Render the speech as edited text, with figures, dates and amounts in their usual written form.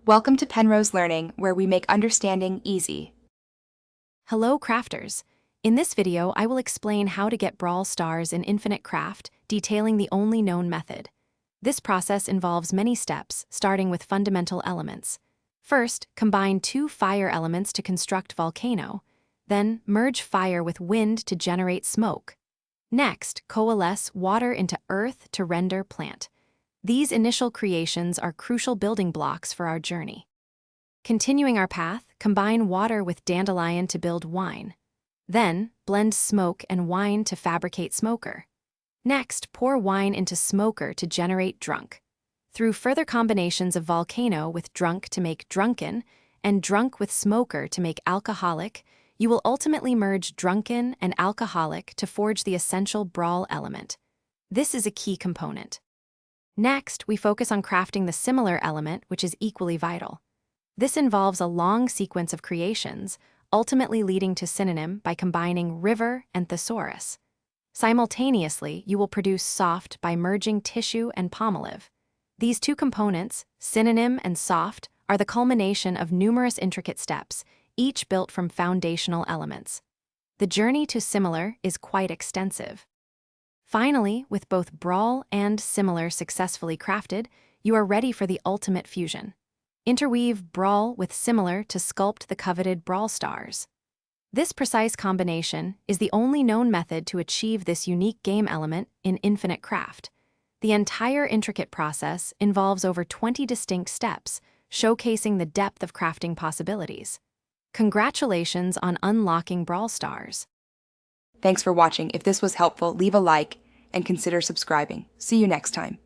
Welcome to Penrose Learning, where we make understanding easy. Hello, crafters. In this video, I will explain how to get Brawl Stars in Infinite Craft, detailing the only known method. This process involves many steps, starting with fundamental elements. First, combine two fire elements to construct volcano. Then, merge fire with wind to generate smoke. Next, coalesce water into earth to render plant. These initial creations are crucial building blocks for our journey. Continuing our path, combine water with dandelion to build wine. Then, blend smoke and wine to fabricate smoker. Next, pour wine into smoker to generate drunk. Through further combinations of volcano with drunk to make drunken, and drunk with smoker to make alcoholic, you will ultimately merge drunken and alcoholic to forge the essential brawl element. This is a key component. Next, we focus on crafting the similar element, which is equally vital. This involves a long sequence of creations, ultimately leading to synonym by combining river and thesaurus. Simultaneously, you will produce soft by merging tissue and palmolive. These two components, synonym and soft, are the culmination of numerous intricate steps, each built from foundational elements. The journey to similar is quite extensive. Finally, with both brawl and similar successfully crafted, you are ready for the ultimate fusion. Interweave brawl with similar to sculpt the coveted Brawl Stars. This precise combination is the only known method to achieve this unique game element in Infinite Craft. The entire intricate process involves over 20 distinct steps, showcasing the depth of crafting possibilities. Congratulations on unlocking Brawl Stars. Thanks for watching. If this was helpful, leave a like and consider subscribing. See you next time.